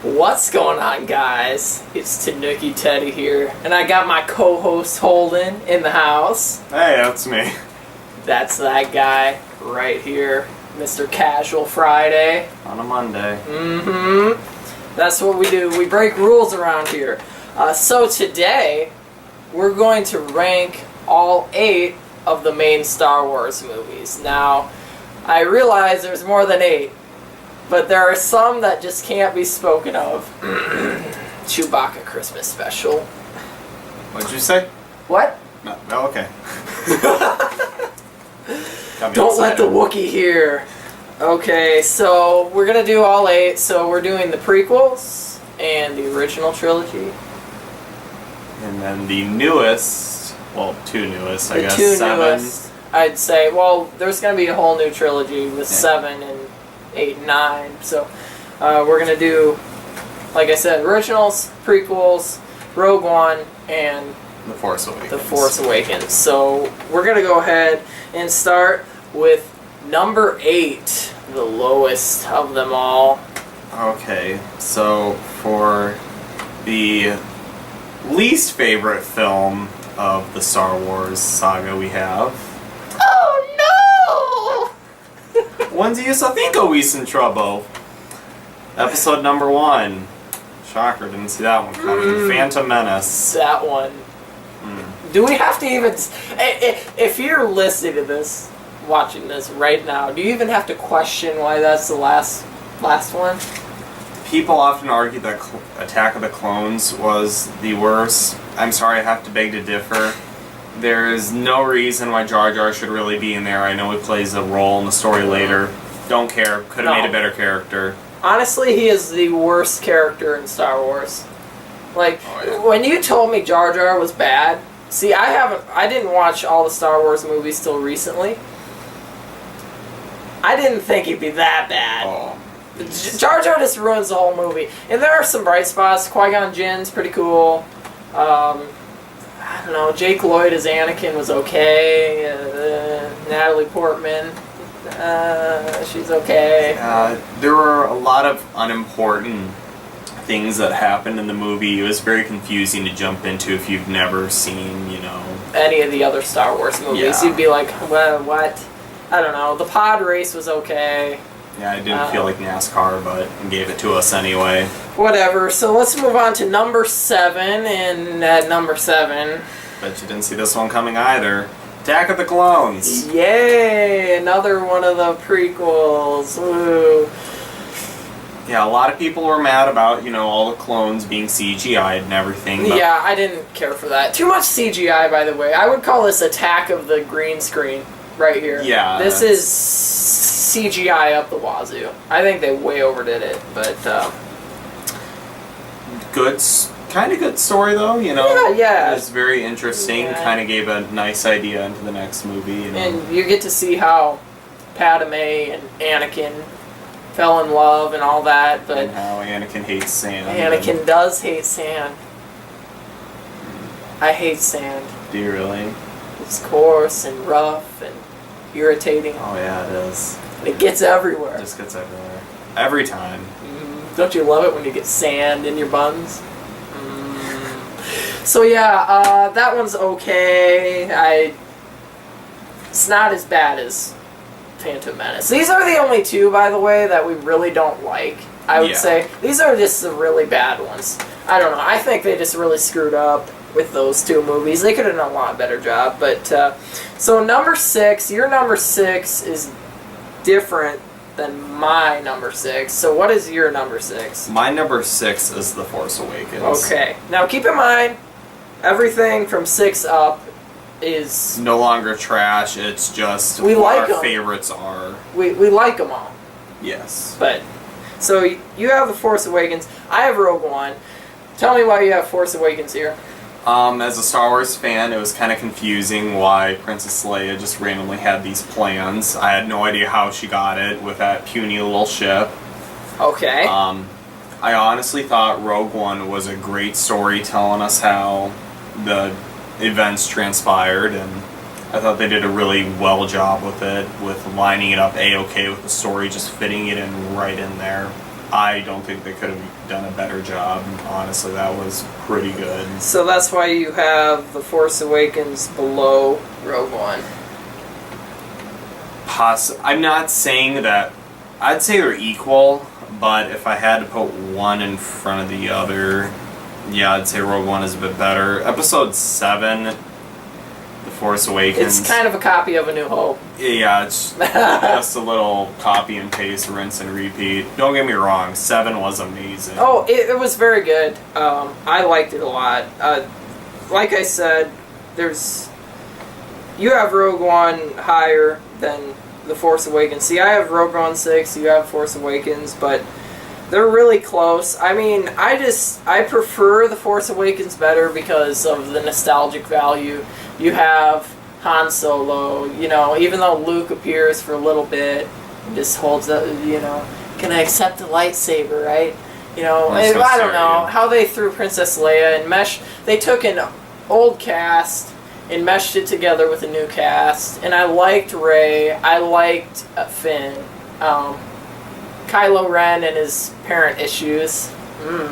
What's going on, guys? It's Tanuki Teddy here, and I got my co-host Holden in the house. Hey, that's me. That's that guy right here, Mr. Casual Friday. On a Monday. That's what we do. We break rules around here. So today, we're going to rank all 8 of the main Star Wars movies. Now, I realize there's more than 8. But there are some that just can't be spoken of. Chewbacca Christmas Special. What'd you say? What? No, okay. Don't let the Wookiee hear. Okay, so we're going to do all 8. So we're doing the prequels and the original trilogy. And then the newest, well, 2 newest, I guess. 2 7. newest, I'd say. Well, there's going to be a whole new trilogy with 7 and 8 and 9. So we're going to do, like I said, originals, prequels, Rogue One, and The Force Awakens. The Force Awakens. So we're going to go ahead and start with number 8, the lowest of them all. Okay, so for the least favorite film of the Star Wars saga we have... Oh no! When do you think we's in trouble? Episode number 1. Shocker, didn't see that one coming. Phantom Menace. That one. Do we have to even... If you're listening to this, watching this right now, do you even have to question why that's the last one? People often argue that Attack of the Clones was the worst. I'm sorry, I have to beg to differ. There is no reason why Jar Jar should really be in there. I know he plays a role in the story later. Don't care. Could have made a better character. Honestly, he is the worst character in Star Wars. Like, when you told me Jar Jar was bad... See, I didn't watch all the Star Wars movies till recently. I didn't think he'd be that bad. Oh. Jar Jar just ruins the whole movie. And there are some bright spots. Qui-Gon Jinn's pretty cool. I don't know, Jake Lloyd as Anakin was okay. Natalie Portman, she's okay. There were a lot of unimportant things that happened in the movie. It was very confusing to jump into if you've never seen, any of the other Star Wars movies. Yeah. You'd be like, well, what? I don't know. The pod race was okay. Yeah, I didn't feel like NASCAR, but gave it to us anyway. Whatever. So let's move on to number 7. And at number 7... Bet you didn't see this one coming either. Attack of the Clones! Yay! Another one of the prequels. Woo! Yeah, a lot of people were mad about, all the clones being CGI'd and everything. But yeah, I didn't care for that. Too much CGI, by the way. I would call this Attack of the Green Screen right here. Yeah. This is CGI up the wazoo. I think they way overdid it, but... Kind of good story, though, Yeah. It was very interesting. Yeah. Kind of gave a nice idea into the next movie. And you get to see how Padme and Anakin fell in love and all that, but... And how Anakin hates sand. Anakin does hate sand. I hate sand. Do you really? It's coarse and rough and irritating. Oh yeah, it is. And it gets everywhere. It just gets everywhere. Every time. Don't you love it when you get sand in your buns? So yeah, that one's okay. It's not as bad as Phantom Menace. These are the only 2, by the way, that we really don't like. I would say these are just the really bad ones. I don't know. I think they just really screwed up with those 2 movies. They could have done a lot better job. But so number 6, your number 6 is different than my number 6. So what is your number 6? My number 6 is The Force Awakens. Okay. Now keep in mind, everything from 6 up is... no longer trash, it's just we what like our them. favorites are. We like them all. Yes. But, so you have The Force Awakens. I have Rogue One. Tell me why you have Force Awakens here. As a Star Wars fan, it was kind of confusing why Princess Leia just randomly had these plans. I had no idea how she got it with that puny little ship. Okay. I honestly thought Rogue One was a great story telling us how the events transpired, and I thought they did a really well job with it, with lining it up A-okay with the story, just fitting it in right in there. I don't think they could have done a better job. Honestly, that was pretty good. So that's why you have The Force Awakens below Rogue One. I'm not saying that. I'd say they're equal, but if I had to put one in front of the other, yeah, I'd say Rogue One is a bit better. Episode 7, The Force Awakens. It's kind of a copy of A New Hope. Yeah, it's just a little copy and paste, rinse and repeat. Don't get me wrong, 7 was amazing. Oh, it was very good. I liked it a lot. Like I said, you have Rogue One higher than The Force Awakens. See, I have Rogue One 6, you have Force Awakens, but they're really close. I mean, I prefer The Force Awakens better because of the nostalgic value. You have Han Solo, even though Luke appears for a little bit, and just holds up, can I accept the lightsaber, right? I don't know how they threw Princess Leia and they took an old cast and meshed it together with a new cast, and I liked Rey, I liked Finn, Kylo Ren and his parent issues,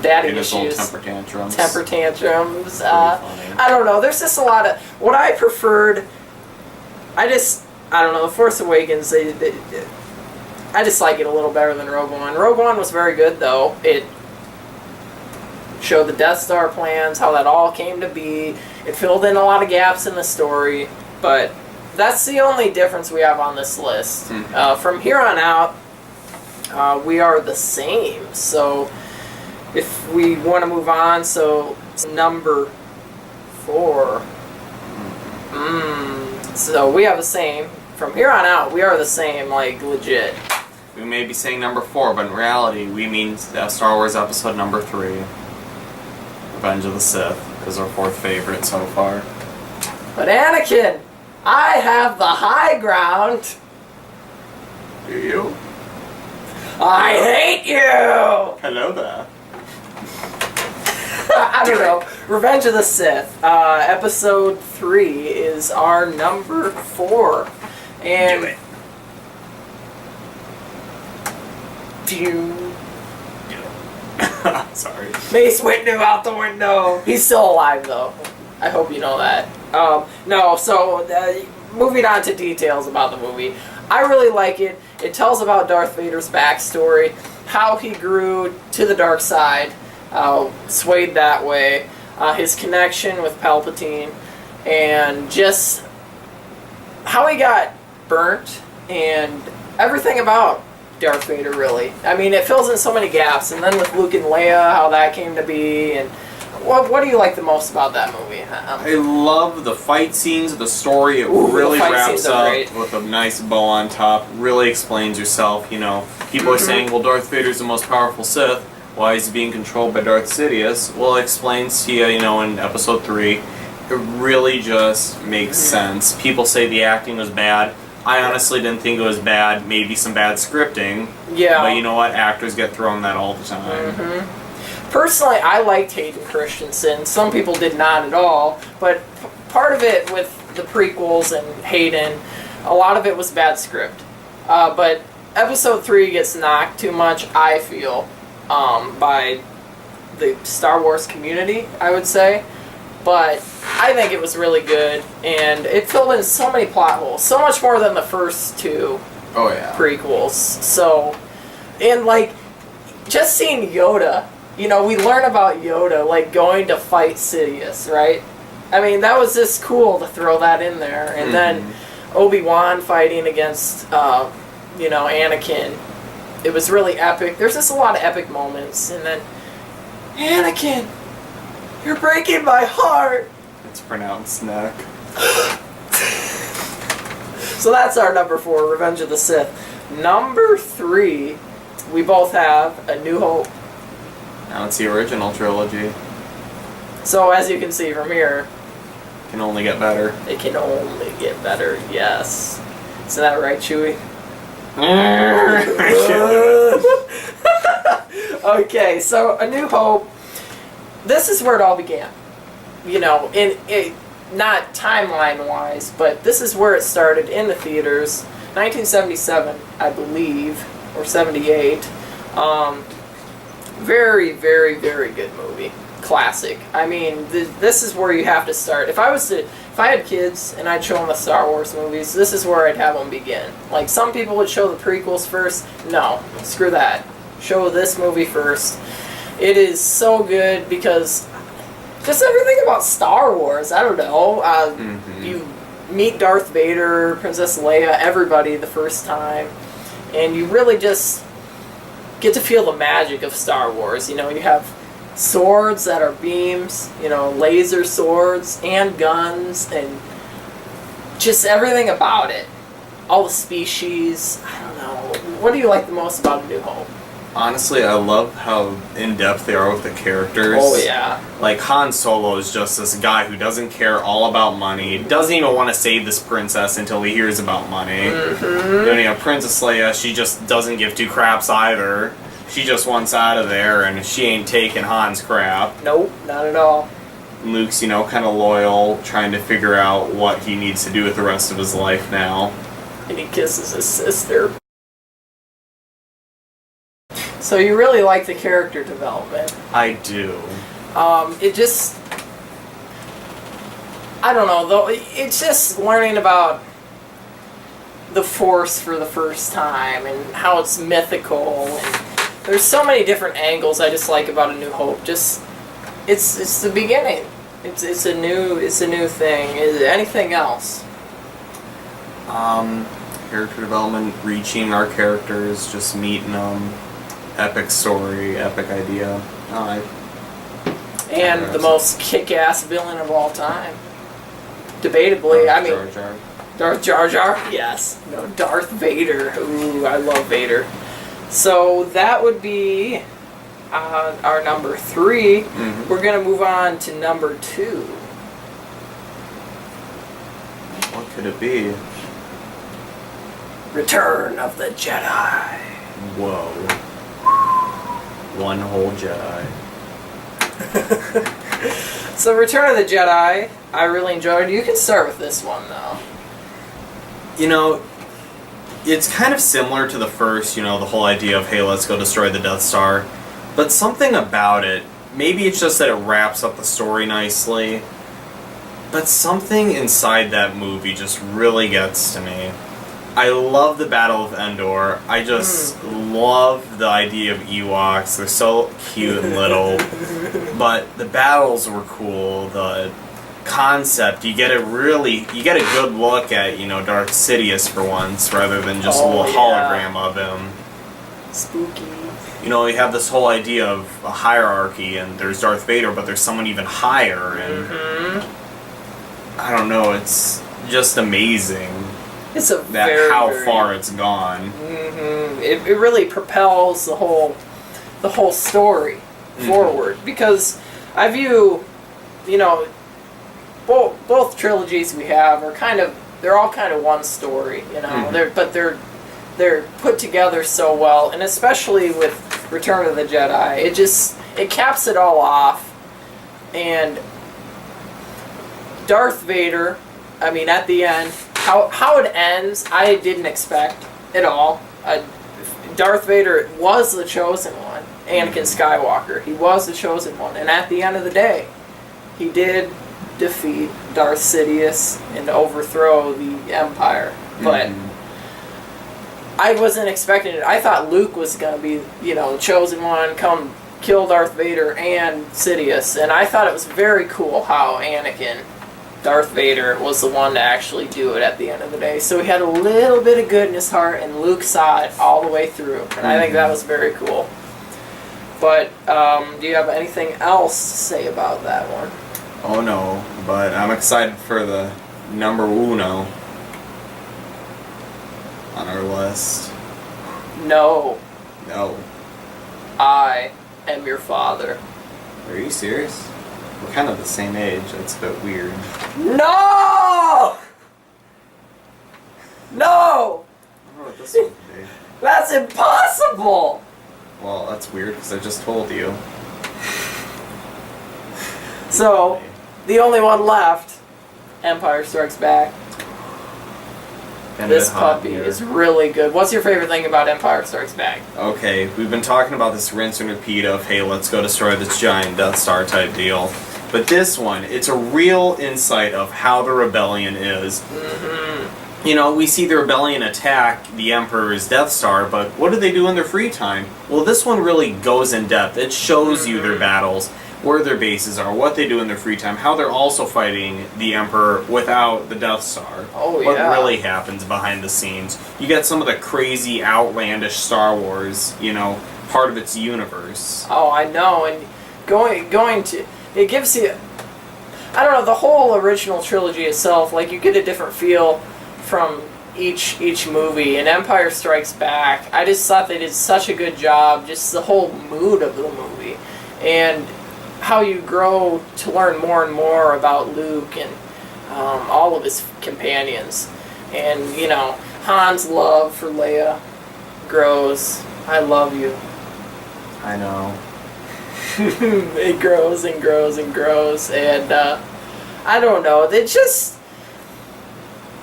daddy and issues, his old temper tantrums. I don't know. There's just a lot of what I preferred. I don't know. The Force Awakens. I just like it a little better than Rogue One. Rogue One was very good though. It showed the Death Star plans, how that all came to be. It filled in a lot of gaps in the story, but that's the only difference we have on this list. From here on out, we are the same. So if we want to move on, so number 4. So we have the same. From here on out, we are the same, like, legit. We may be saying number 4, but in reality, we mean Star Wars Episode number 3. Revenge of the Sith is our 4th favorite so far. But Anakin, I have the high ground. Do you? I hate you! Hello there. I don't know. Revenge of the Sith. Episode 3 is our number 4. And do it. Sorry. Mace Windu out the window. He's still alive, though. I hope you know that. Moving on to details about the movie. I really like it. It tells about Darth Vader's backstory, how he grew to the dark side, swayed that way, his connection with Palpatine, and just how he got burnt, and everything about Darth Vader, really. I mean, it fills in so many gaps, and then with Luke and Leia, how that came to be, and what do you like the most about that movie? I love the fight scenes, the story. It really wraps up with a nice bow on top. Really explains yourself. People are saying, well, Darth Vader's the most powerful Sith. Why is he being controlled by Darth Sidious? Well, it explains to you, in Episode 3. It really just makes sense. People say the acting was bad. I honestly didn't think it was bad. Maybe some bad scripting. Yeah. But you know what? Actors get thrown that all the time. Personally, I liked Hayden Christensen. Some people did not at all. But part of it with the prequels and Hayden, a lot of it was bad script. But Episode 3 gets knocked too much, I feel, by the Star Wars community, I would say. But I think it was really good, and it filled in so many plot holes, so much more than the first 2 prequels. So, and just seeing Yoda, we learn about Yoda, going to fight Sidious, right? I mean, that was just cool to throw that in there. And then Obi-Wan fighting against, Anakin. It was really epic. There's just a lot of epic moments. And then, Anakin, you're breaking my heart. It's pronounced snack. So that's our number 4, Revenge of the Sith. Number 3, we both have A New Hope. Now it's the original trilogy. So as you can see from here, it can only get better. It can only get better, yes. Isn't that right, Chewie? Okay, so A New Hope. This is where it all began. Not timeline-wise, but this is where it started in the theaters. 1977, I believe, or 78. Very, very, very good movie. Classic. I mean, this is where you have to start. If I had kids and I'd show them the Star Wars movies, this is where I'd have them begin. Like, some people would show the prequels first. No, screw that. Show this movie first. It is so good because just everything about Star Wars, I don't know. You meet Darth Vader, Princess Leia, everybody the first time, and you really just get to feel the magic of Star Wars. You know, you have swords that are beams, you know, laser swords and guns, and just everything about it. All the species. I don't know. What do you like the most about A New Hope? Honestly, I love how in-depth they are with the characters. Oh, yeah. Like, Han Solo is just this guy who doesn't care all about money, doesn't even want to save this princess until he hears about money. Then you have Princess Leia, she just doesn't give two craps either. She just wants out of there, and she ain't taking Han's crap. Nope, not at all. Luke's, you know, kind of loyal, trying to figure out what he needs to do with the rest of his life now. And he kisses his sister. So you really like the character development. I do. It just... I don't know, though. It's just learning about the Force for the first time and how it's mythical. And there's so many different angles I just like about A New Hope. Just, it's the beginning. It's a new thing. Is anything else? Character development, reaching our characters, just meeting them. Epic story, epic idea. And the most kick-ass villain of all time. Debatably, Jar Jar. Darth Jar Jar? Yes. No, Darth Vader. Ooh, I love Vader. So that would be our number 3. We're going to move on to number 2. What could it be? Return of the Jedi. Whoa. One whole Jedi. So Return of the Jedi, I really enjoyed. You can start with this one, though. You know, it's kind of similar to the first, you know, the whole idea of, hey, let's go destroy the Death Star. But something about it, maybe it's just that it wraps up the story nicely, but something inside that movie just really gets to me. I love the Battle of Endor. I just love the idea of Ewoks. They're so cute and little. But the battles were cool. The concept, you get a good look at, you know, Darth Sidious for once, rather than just a little hologram of him. Spooky. You know, you have this whole idea of a hierarchy, and there's Darth Vader, but there's someone even higher, and I don't know, it's just amazing. It's a how far it's gone. It really propels the whole story forward, because I view, you know, both trilogies we have are they're all kind of one story, you know. They're put together so well, and especially with Return of the Jedi, it caps it all off. And Darth Vader, I mean, at the end, how it ends, I didn't expect at all. Darth Vader was the chosen one. Anakin Skywalker, he was the chosen one. And at the end of the day, he did defeat Darth Sidious and overthrow the Empire. But I wasn't expecting it. I thought Luke was going to be, you know, the chosen one, come kill Darth Vader and Sidious. And I thought it was very cool how Darth Vader was the one to actually do it at the end of the day. So he had a little bit of good in his heart, and Luke saw it all the way through. And I think that was very cool. But do you have anything else to say about that one? Oh no, but I'm excited for the number uno on our list. No. No. I am your father. Are you serious? We're kind of the same age. That's a bit weird. No! No! I don't know what this one would be. That's impossible! Well, that's weird because I just told you. So, the only one left, Empire Strikes Back. This puppy is really good. What's your favorite thing about Empire Strikes Back? Okay, we've been talking about this rinse and repeat of, hey, let's go destroy this giant Death Star type deal. But this one, it's a real insight of how the rebellion is. Mm-hmm. You know, we see the rebellion attack the Emperor's Death Star, but what do they do in their free time? Well, this one really goes in depth. It shows you their battles, where their bases are, what they do in their free time, how they're also fighting the Emperor without the Death Star. Oh, yeah. What really happens behind the scenes. You get some of the crazy, outlandish Star Wars, you know, part of its universe. Oh, I know, and going to... It gives you... I don't know, the whole original trilogy itself, like, you get a different feel from each movie. And Empire Strikes Back, I just thought they did such a good job, just the whole mood of the movie. And how you grow to learn more and more about Luke and all of his companions. And, you know, Han's love for Leia grows. I love you. I know. It grows and grows and grows. And, I don't know. It's just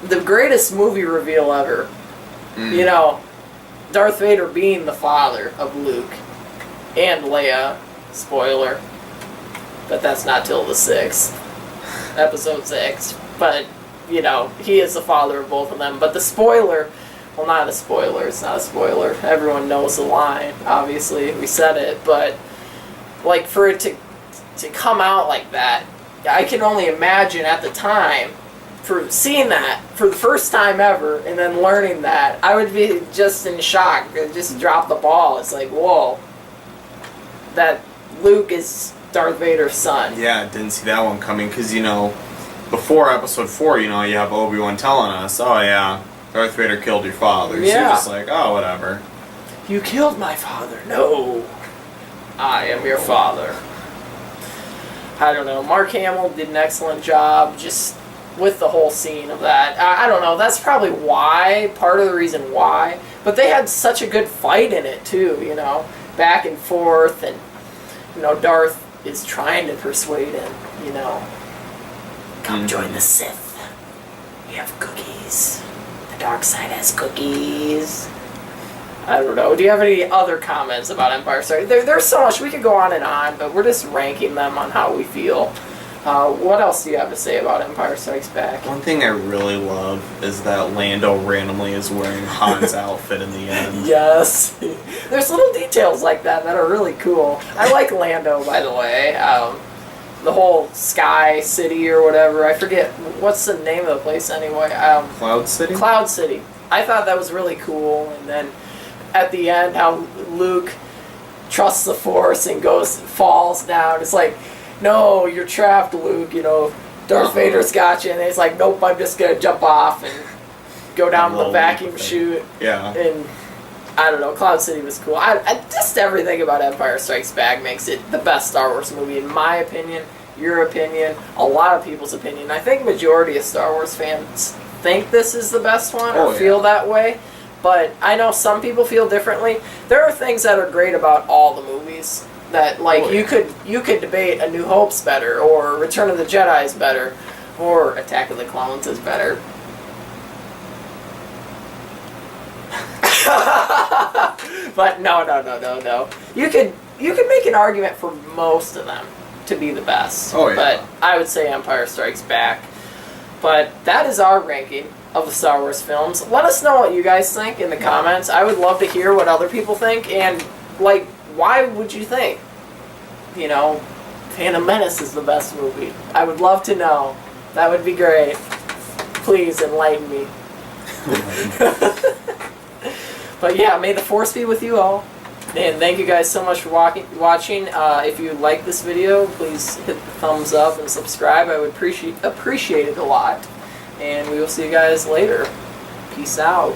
the greatest movie reveal ever. You know, Darth Vader being the father of Luke and Leia. Spoiler. But that's not till the 6th. Episode 6. But, you know, he is the father of both of them. But the spoiler, well, not a spoiler, it's not a spoiler. Everyone knows the line, obviously. We said it. But, like, for it to come out like that, I can only imagine at the time, for seeing that for the first time ever, and then learning that, I would be just in shock. Just drop the ball. It's like, whoa. That Luke is Darth Vader's son. Yeah, didn't see that one coming, because, you know, before episode 4, you know, you have Obi-Wan telling us, oh yeah, Darth Vader killed your father. So Yeah. you're just like, oh, whatever. You killed my father. No. I am your father. I don't know. Mark Hamill did an excellent job just with the whole scene of that. I don't know. That's probably why, part of the reason why. But they had such a good fight in it, too, you know, back and forth, and, you know, Darth is trying to persuade him, you know, come join the Sith. We have cookies. The dark side has cookies. I don't know. Do you have any other comments about Empire Strikes? There's so much. We could go on and on, but we're just ranking them on how we feel. What else do you have to say about Empire Strikes Back? One thing I really love is that Lando randomly is wearing Han's outfit in the end. Yes. There's little details like that that are really cool. I like Lando, by the way. The whole Sky City or whatever. I forget. What's the name of the place anyway? Cloud City? Cloud City. I thought that was really cool. And then at the end, how Luke trusts the Force and falls down. It's like, no, you're trapped, Luke. You know, Darth Vader's got you. And he's like, nope, I'm just going to jump off and go down to the vacuum chute. Yeah. And I don't know, Cloud City was cool. Just everything about Empire Strikes Back makes it the best Star Wars movie, in my opinion, your opinion, a lot of people's opinion. I think majority of Star Wars fans think this is the best one or feel that way. But I know some people feel differently. There are things that are great about all the movies that, like, you could debate A New Hope's better, or Return of the Jedi is better, or Attack of the Clones is better. But no. You could make an argument for most of them to be the best. Oh, yeah. But I would say Empire Strikes Back. But that is our ranking of the Star Wars films. Let us know what you guys think in the comments. I would love to hear what other people think, and, like, why would you think, you know, Phantom Menace is the best movie? I would love to know. That would be great. Please enlighten me. But yeah, may the Force be with you all. And thank you guys so much for watching. If you like this video, please hit the thumbs up and subscribe. I would appreciate it a lot. And we will see you guys later. Peace out.